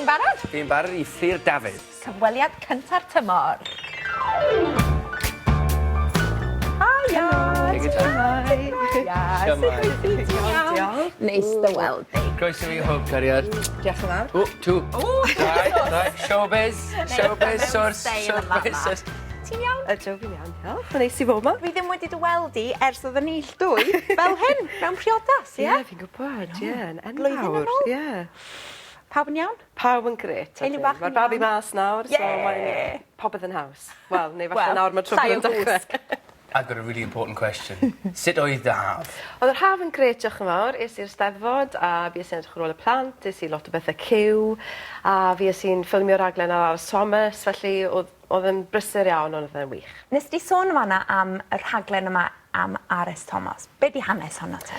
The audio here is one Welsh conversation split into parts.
Ti'n barod? Fi'n barod I Fflur Dafydd. Cyfweliad cynta'r tymor. Hiya! Neis dy weld di. Croeso I hwb, cariad. Diolch yn fawr. O, tŵ. Rai, showbiz, source, showbiz. Ti'n iawn? Ydw, fi'n iawn, diolch. Mae'n neis I fod yma. Fi ddim wedi dy weld i ers oedd yn illdwy fel hyn, mewn priodas, ie? Ie, fi'n gwybod, ie. Blwyddyn yn ôl? Ie. Pawb yn iawn? Pawb yn gret. Teulu bach yn Mae'r babi iawn? mas nawr, so mae'n popeth yn haws. Wel, neu falle nawr mae trwbl yn dechrau. I've got a really important question. Sut oedd dy haf? Oedd yr haf yn gret, diolch yn fawr. Es i'r Steddfod, a fi es i'n edrych ar ôl y plant, es I lot o bethau cyw, a fi es i'n ffilmio raglen ar Aros Thomas, felly oedd yn brysur iawn, ond oedd yn wych. Nes di sôn fanna am y rhaglen yma am Ares Thomas. Be di hanes hwnna te?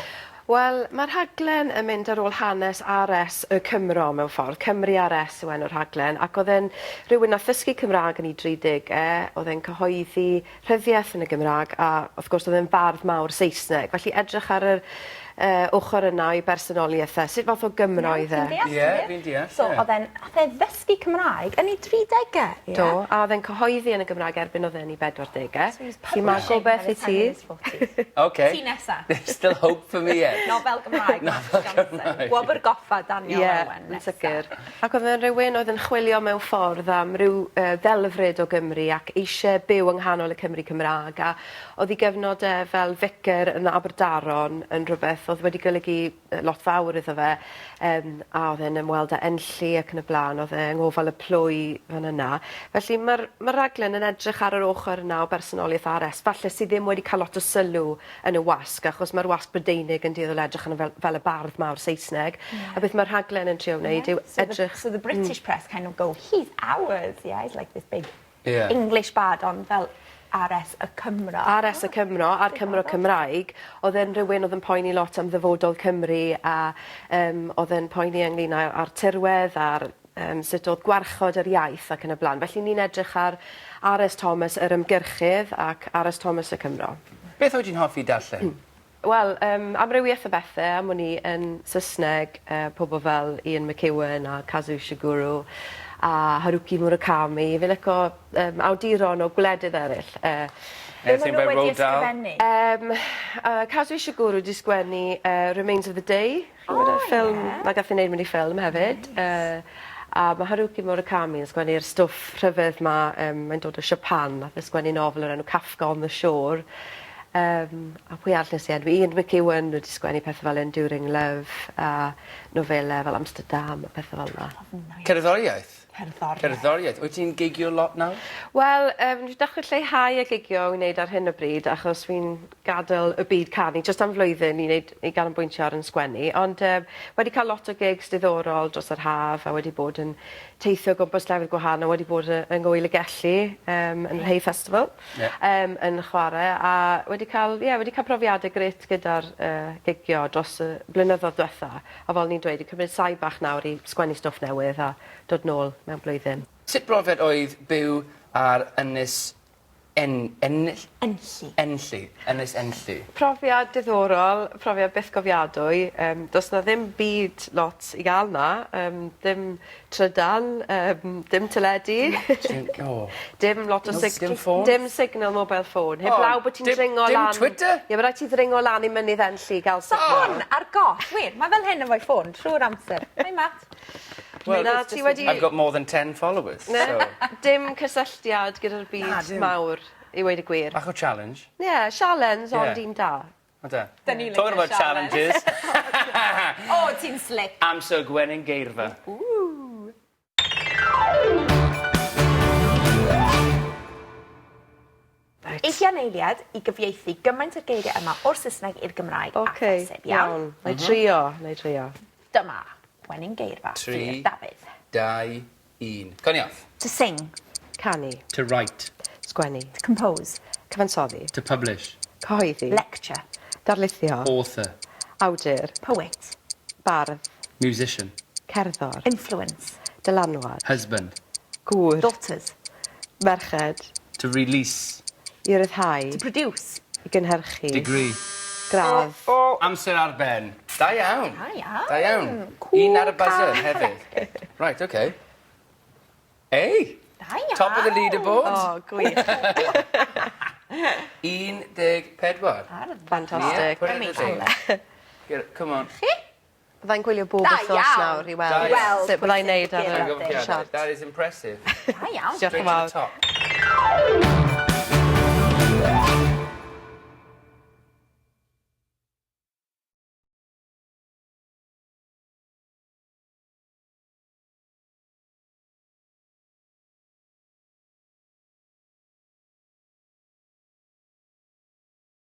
Wel, mae'r rhaglen yn mynd ar ôl hanes Ares y Cymro mewn ffordd. Cymru Ares yw enw'r rhaglen. Ac oedd e'n rhywun nath ddysgu Cymraeg yn ei 30au, oedd e'n cyhoeddi rhyddiaeth yn y Gymraeg, a wrth gwrs oedd e'n bardd mawr Saesneg. Felly edrych ar yr ochr yna I bersonoliaethau. Sut fath o Gymro oedd e? Ie, fi'n deall. So, oedd e'n ddysgu Cymraeg yn ei 30au? Do, a oedd e'n cyhoeddi yn y Gymraeg erbyn oedd e'n ei 40au. Felly mae gobeith I ti. OK. Ti nesa. There's still hope for me yet. Nofel Gymraeg. Nofel Gymraeg. Gwobr goffa Daniel Owen Ie, yn nesa. sicr. Ac oedd e'n rhywun oedd yn chwilio mewn ffordd am ryw ddelfryd o Gymru ac eisiau byw yng nghanol y Cymru Cymraeg. A oedd ei gyfnodau fel vicar yn Aberdaron yn rhywbeth oedd wedi golygu lot fawr iddo fe, a oedd e'n ymweld â enlli ac yn y blaen, oedd e'n ngofal y plwy fan yna. Felly mae'r raglen yn edrych ar yr ochr yna o bersonoliaeth Ares, falle sydd ddim wedi cael lot o sylw yn y wasg, achos mae'r wasg Brydeinig yn dioddol edrych yn fel y bardd mawr Saesneg, a beth mae'r rhaglen yn trio wneud yw edrych... So the British press kind of go, he's ours, yeah, he's like this big English bard, ond fel Ares y Cymro. Ares y Cymro, a'r Cymro Cymraeg, oedd e'n rhywun oedd yn poeni lot am ddyfodol Cymru, a oedd e'n poeni ynglyn â'r tirwedd, a'r sut oedd gwarchod yr iaith ac yn y blaen. Felly ni'n edrych ar Ares Thomas yr ymgyrchydd ac Ares Thomas y Cymro. Beth oedd ti'n hoffi darllen? Wel, amrywiaeth o bethau, am o'n I yn Saesneg, pobl fel Ian McEwan a Kazu Shiguro, a Haruki Murakami. Fi'n licio awduron o gwledydd eraill. Anything by Roald Dahl? Kazu Shiguro wedi sgwennu Remains of the Day. Ffilm, mae gath ei wneud mewn I ffilm hefyd. A mae Haruki Murakami yn sgwennu'r stwff rhyfedd ma, mae'n dod o Japan, nath sgwennu nofel o'r enw Kafka on the Shore. A pwy all nes I enw? Ian McEwan wedi sgwennu pethau fel Enduring Love, a nofelau fel Amsterdam, a pethau fel yna. Cerddoriaeth? Cerddoriaeth. Cerddoriaeth. Wyt ti'n gigio lot nawr? Wel, dwi'n dechrau lleihau y gigio I wneud ar hyn o bryd, achos fi'n gadael y byd canu, jyst am flwyddyn I ganolbwyntio ar yn sgwennu, ond wedi cael lot o gigs diddorol dros yr haf, a wedi bod yn teithio gwmpas lefydd gwahanol, wedi bod yn Gwyl y Gelli, yn yr Hay Festival, yn chwarae, a wedi cael profiadau gret gyda'r gigio dros y blynyddoedd diwetha, a fel ni'n dweud, I cymryd sai bach nawr I sgwennu stwff newydd a dod nôl mewn blwyddyn. Sut brofiad oedd byw ar Ynys Enlli? Ynys Enlli. Profiad diddorol, profiad byth gofiadwy. Does na ddim byd lot I gael na. Dim trydan, dim teledu. Dim lot o signal. Dim signal mobile phone. Heb law bod ti'n dringo lan. Dim Twitter? Ie, mae rhaid ti ddringo lan I mynydd Enlli I gael So hwn ar goll, wir, mae fel hyn efo'i ffôn, trwy'r amser. Hey, Matt. Well, I've got more than 10 followers. So. Dim cysylltiad gyda'r byd mawr I weid y gwir. Bach o challenge. Ie, challenge ond un da. Talking about challenges. O, ti'n slick. Amser Gwenyn Geirfa. Eithio'n eiliad I gyfieithu gymaint o'r geiriau yma o'r Saesneg i'r Gymraeg a phosib, iawn? Na I trio. Dyma, Gwenyn Geirfa, Fflur Dafydd. 2, 1. Goni off. To sing. Canu. To write. Sgwennu. To compose. Cyfansoddi. To publish. Cyhoeddi. Lecture. Darlithio. Author. Awdur. Poet. Bardd. Musician. Cerddor. Influence. Dylanwad. Husband. Gŵr. Daughters. Merched. To release. I ryddhau. To produce. I gynhyrchu. Degree. Gradd. Amser ar ben. Da iawn. Da iawn. Da iawn. Cool Un ar y buzzer car. hefyd. Right, OK. Ei! Da iawn. Top of the leaderboard. O, gwych. 14. Fantastic. Put it in the thing. Come on. Byddai'n gwylio bob Da wythnos iawn. nawr i Da weld iawn. sut byddai'n neud ar Pwysig y digon. siart. That is impressive. Da iawn. Diolch Straight yn to the fawr. top.